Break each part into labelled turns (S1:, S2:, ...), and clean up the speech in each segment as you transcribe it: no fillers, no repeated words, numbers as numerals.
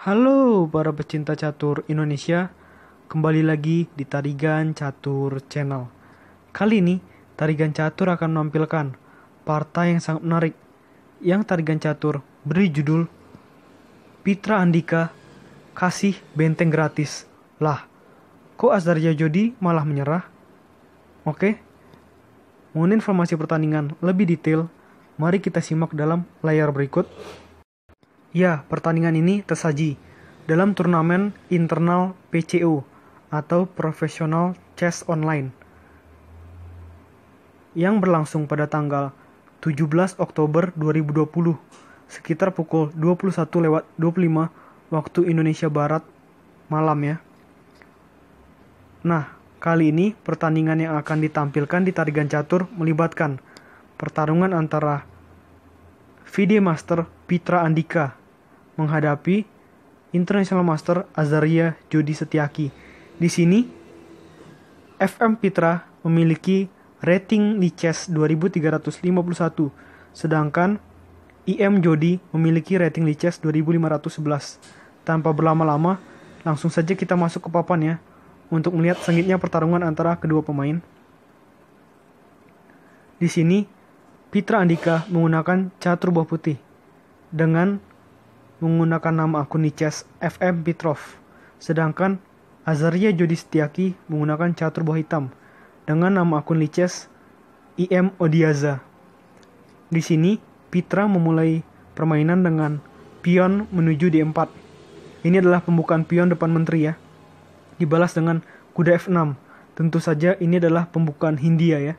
S1: Halo para pecinta catur Indonesia, kembali lagi di Tarigan Catur Channel. Kali ini, Tarigan Catur akan menampilkan partai yang sangat menarik, yang Tarigan Catur beri judul Pitra Andika kasih benteng gratis. Lah, kok Azaria Jodi malah menyerah? Oke, mengenai informasi pertandingan lebih detail, mari kita simak dalam layar berikut. Ya, pertandingan ini tersaji dalam turnamen internal PCO atau Professional Chess Online yang berlangsung pada tanggal 17 Oktober 2020 sekitar pukul 21.25 waktu Indonesia Barat malam ya. Nah, kali ini pertandingan yang akan ditampilkan di Tarigan Catur melibatkan pertarungan antara FIDE Master Pitra Andika menghadapi International Master Azaria Jodi Setiaki. Di sini, FM Pitra memiliki rating Lichess 2351, sedangkan IM Jodi memiliki rating Lichess 2511. Tanpa berlama-lama, langsung saja kita masuk ke papan ya, untuk melihat sengitnya pertarungan antara kedua pemain. Di sini, Pitra Andika menggunakan catur buah putih dengan menggunakan nama akun Lichess FM Pitrov, sedangkan Azaria Jodi Setiaki menggunakan catur buah hitam dengan nama akun Lichess IM Odiaza. Di sini, Pitra memulai permainan dengan pion menuju D4. Ini adalah pembukaan pion depan menteri ya. Dibalas dengan kuda F6. Tentu saja ini adalah pembukaan Hindia ya.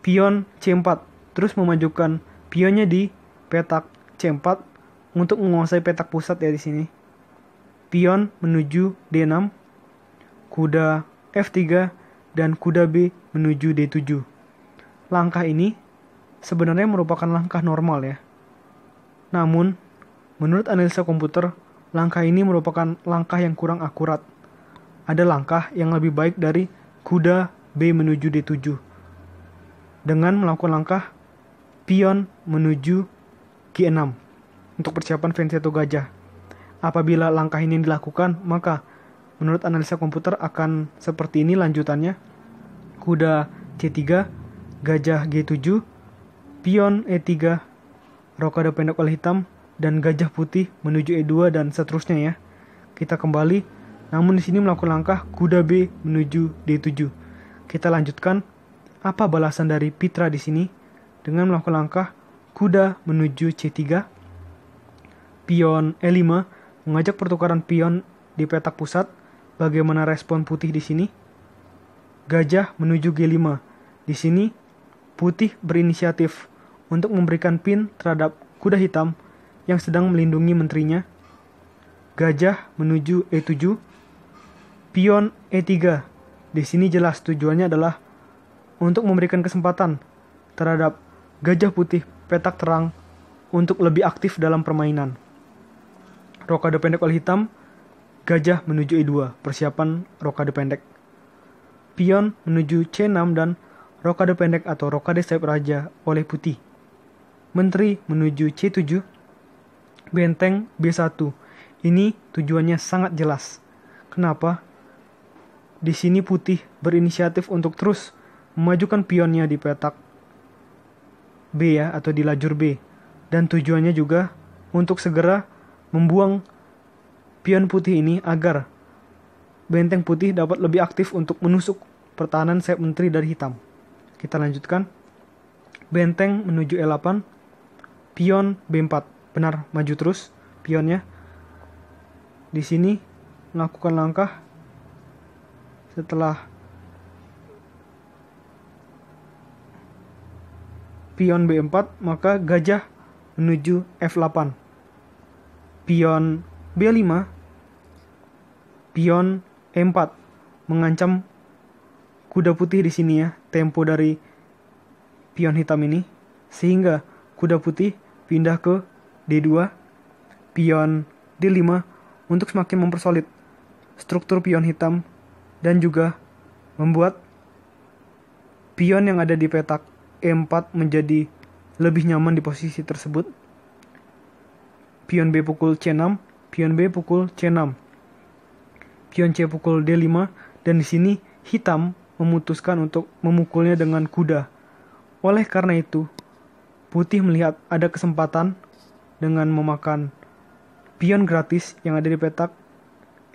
S1: Pion C4, terus memajukan pionnya di petak C4 untuk menguasai petak pusat ya di sini. Pion menuju D6, kuda F3, dan kuda B menuju D7. Langkah ini sebenarnya merupakan langkah normal ya. Namun, menurut analisa komputer, langkah ini merupakan langkah yang kurang akurat. Ada langkah yang lebih baik dari kuda B menuju D7. Dengan melakukan langkah pion menuju G6. Untuk persiapan Venseto Gajah. Apabila langkah ini dilakukan, maka menurut analisa komputer akan seperti ini lanjutannya. Kuda C3, gajah G7, pion E3, rokade pendek oleh hitam, dan gajah putih menuju E2 dan seterusnya ya. Kita kembali, namun di sini melakukan langkah kuda B menuju D7. Kita lanjutkan, apa balasan dari Pitra di sini dengan melakukan langkah kuda menuju C3. Pion E5 mengajak pertukaran pion di petak pusat. Bagaimana respon putih di sini? Gajah menuju G5. Di sini putih berinisiatif untuk memberikan pin terhadap kuda hitam yang sedang melindungi menterinya. Gajah menuju E7. Pion E3. Di sini jelas tujuannya adalah untuk memberikan kesempatan terhadap gajah putih petak terang untuk lebih aktif dalam permainan. Rokade pendek oleh hitam, gajah menuju E2, persiapan rokade pendek. Pion menuju C6 dan rokade pendek atau rokade sayap raja oleh putih. Menteri menuju C7, benteng B1. Ini tujuannya sangat jelas. Kenapa? Di sini putih berinisiatif untuk terus memajukan pionnya di petak B ya, atau di lajur B. Dan tujuannya juga untuk segera membuang pion putih ini agar benteng putih dapat lebih aktif untuk menusuk pertahanan sayap menteri dari hitam. Kita lanjutkan. Benteng menuju E8. Pion B4. Benar, maju terus pionnya. Di sini melakukan langkah setelah pion B4, maka gajah menuju F8. Pion B5, pion E4 mengancam kuda putih di sini ya, tempo dari pion hitam ini, sehingga kuda putih pindah ke D2, pion D5 untuk semakin mempersolid struktur pion hitam dan juga membuat pion yang ada di petak E4 menjadi lebih nyaman di posisi tersebut. Pion B pukul C6, pion B pukul C6, pion C pukul D5, dan di sini hitam memutuskan untuk memukulnya dengan kuda. Oleh karena itu, putih melihat ada kesempatan dengan memakan pion gratis yang ada di petak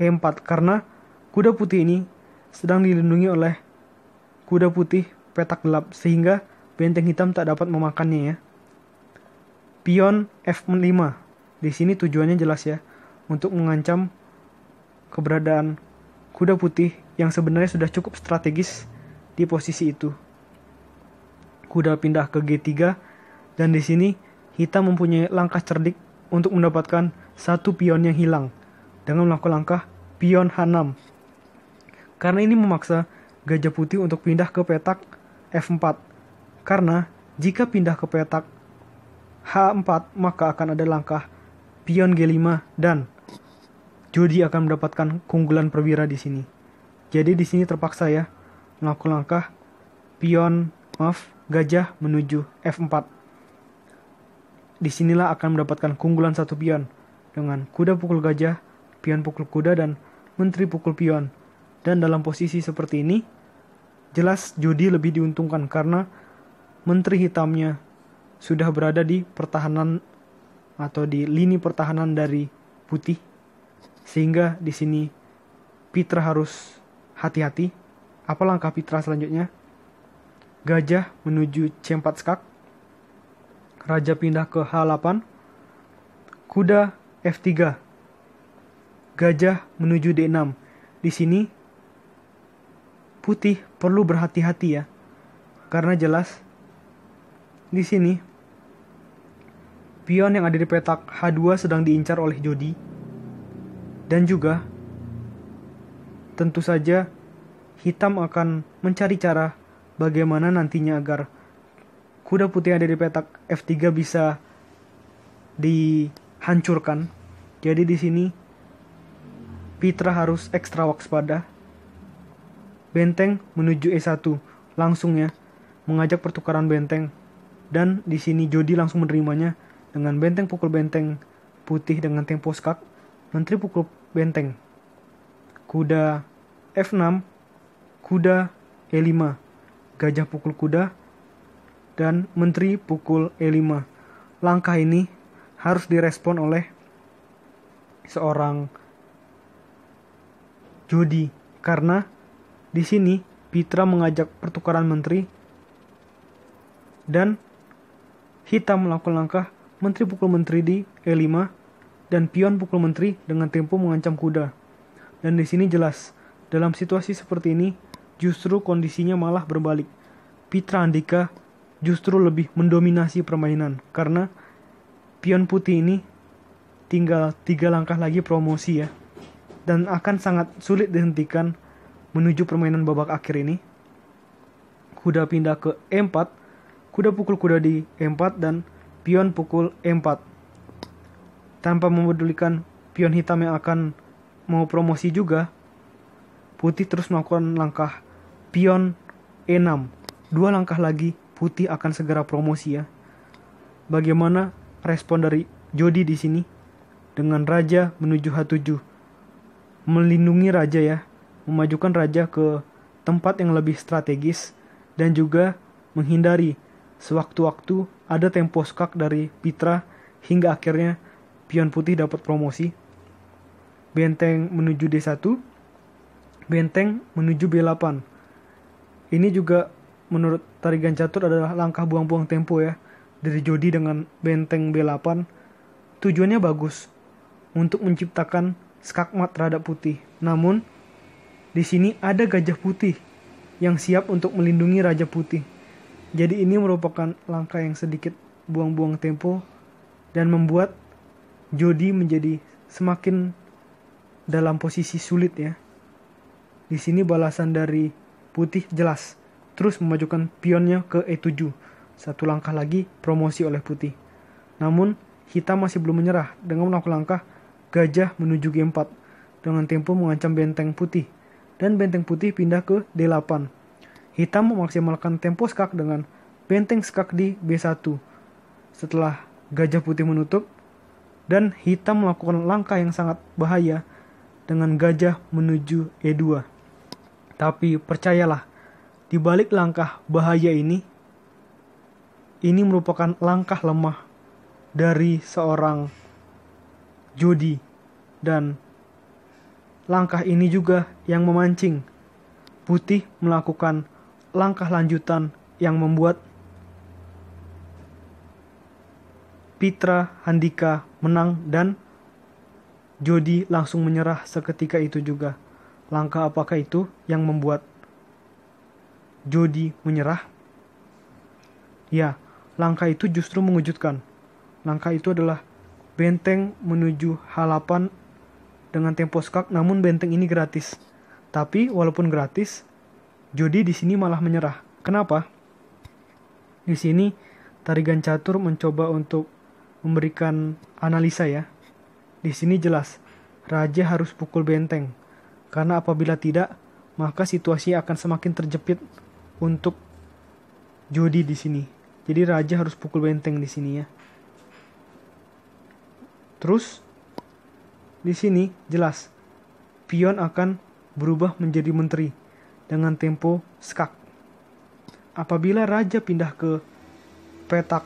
S1: E4 karena kuda putih ini sedang dilindungi oleh kuda putih petak gelap sehingga benteng hitam tak dapat memakannya ya. Pion F5. Di sini tujuannya jelas ya, untuk mengancam keberadaan kuda putih yang sebenarnya sudah cukup strategis di posisi itu. Kuda pindah ke G3 dan di sini hitam mempunyai langkah cerdik untuk mendapatkan satu pion yang hilang dengan melakukan langkah pion H6. Karena ini memaksa gajah putih untuk pindah ke petak F4. Karena jika pindah ke petak H4 maka akan ada langkah pion G5 dan Jody akan mendapatkan keunggulan perwira di sini. Jadi di sini terpaksa ya melakukan langkah gajah menuju F4. Disinilah akan mendapatkan keunggulan satu pion dengan kuda pukul gajah, pion pukul kuda, dan menteri pukul pion. Dan dalam posisi seperti ini, jelas Jody lebih diuntungkan karena menteri hitamnya sudah berada di pertahanan atau di lini pertahanan dari putih. Sehingga di sini Pitra harus hati-hati. Apa langkah Pitra selanjutnya? Gajah menuju C4 skak. Raja pindah ke H8. Kuda F3. Gajah menuju D6. Di sini putih perlu berhati-hati ya. Karena jelas di sini pion yang ada di petak H2 sedang diincar oleh Jody. Dan juga tentu saja hitam akan mencari cara bagaimana nantinya agar kuda putih yang ada di petak F3 bisa dihancurkan. Jadi di sini Pitra harus ekstra waspada. Benteng menuju E1 langsung ya, mengajak pertukaran benteng. Dan di sini Jody langsung menerimanya dengan benteng pukul benteng putih dengan tempo skak, menteri pukul benteng. Kuda F6, kuda E5, gajah pukul kuda, dan menteri pukul E5. Langkah ini harus direspon oleh seorang Jody karena di sini Pitra mengajak pertukaran menteri dan hitam melakukan langkah menteri pukul menteri di E5 dan pion pukul menteri dengan tempo mengancam kuda. Dan di sini jelas dalam situasi seperti ini justru kondisinya malah berbalik. Pitra Andika justru lebih mendominasi permainan karena pion putih ini tinggal 3 langkah lagi promosi ya. Dan akan sangat sulit dihentikan menuju permainan babak akhir ini. Kuda pindah ke E4, kuda pukul kuda di E4 dan pion pukul E4. Tanpa memedulikan pion hitam yang akan mau promosi juga, putih terus melakukan langkah pion E6. 2 langkah lagi putih akan segera promosi ya. Bagaimana respon dari Jody di sini dengan raja menuju H7? Melindungi raja ya, memajukan raja ke tempat yang lebih strategis dan juga menghindari sewaktu-waktu ada tempo skak dari Pitra hingga akhirnya pion putih dapat promosi. Benteng menuju D1, benteng menuju B8. Ini juga menurut tarigan catur adalah langkah buang-buang tempo ya dari Jody dengan benteng B8. Tujuannya bagus untuk menciptakan skakmat terhadap putih. Namun di sini ada gajah putih yang siap untuk melindungi raja putih. Jadi ini merupakan langkah yang sedikit buang-buang tempo dan membuat Jody menjadi semakin dalam posisi sulit ya. Di sini balasan dari putih jelas, terus memajukan pionnya ke E7. 1 langkah lagi promosi oleh putih. Namun hitam masih belum menyerah dengan melakukan langkah gajah menuju G4 dengan tempo mengancam benteng putih. Dan benteng putih pindah ke D8. Hitam memaksimalkan tempo skak dengan benteng skak di B1. Setelah gajah putih menutup, Dan hitam melakukan langkah yang sangat bahaya dengan gajah menuju E2. Tapi percayalah, di balik langkah bahaya ini merupakan langkah lemah dari seorang Jody. Dan langkah ini juga yang memancing Putih melakukan langkah lanjutan yang membuat Pitra Handika menang dan Jody langsung menyerah seketika itu juga. Langkah apakah itu yang membuat Jody menyerah? Ya, langkah itu justru mengejutkan. Langkah itu adalah benteng menuju H8 dengan tempo skak, namun benteng ini gratis. Tapi walaupun gratis, Jody di sini malah menyerah. Kenapa? Di sini Tarigan Catur mencoba untuk memberikan analisa ya. Di sini jelas, raja harus pukul benteng. Karena apabila tidak, maka situasi akan semakin terjepit untuk Jody di sini. Jadi raja harus pukul benteng di sini ya. Terus di sini jelas pion akan berubah menjadi menteri dengan tempo skak. Apabila raja pindah ke petak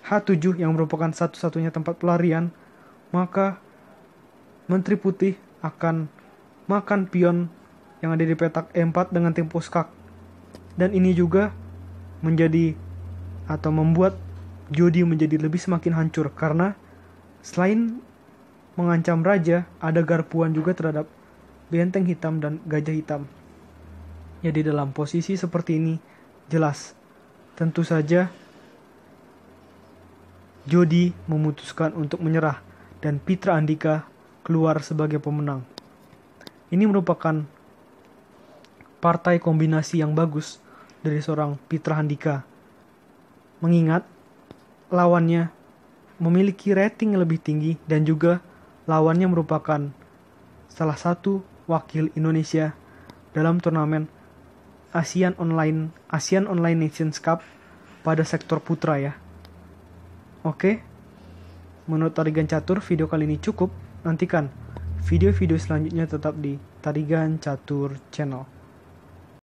S1: H7 yang merupakan satu-satunya tempat pelarian, maka Menteri Putih akan makan pion yang ada di petak E4 dengan tempo skak. Dan ini juga menjadi atau membuat Jody menjadi lebih semakin hancur karena selain mengancam raja, ada garpuan juga terhadap benteng hitam dan gajah hitam. Jadi dalam posisi seperti ini jelas, tentu saja Jody memutuskan untuk menyerah dan Pitra Andika keluar sebagai pemenang. Ini merupakan partai kombinasi yang bagus dari seorang Pitra Andika. Mengingat lawannya memiliki rating yang lebih tinggi dan juga lawannya merupakan salah satu wakil Indonesia dalam turnamen ASEAN Online Nations Cup pada sektor putra ya. Oke, menurut Tarigan Catur video kali ini cukup. Nantikan video-video selanjutnya tetap di Tarigan Catur Channel.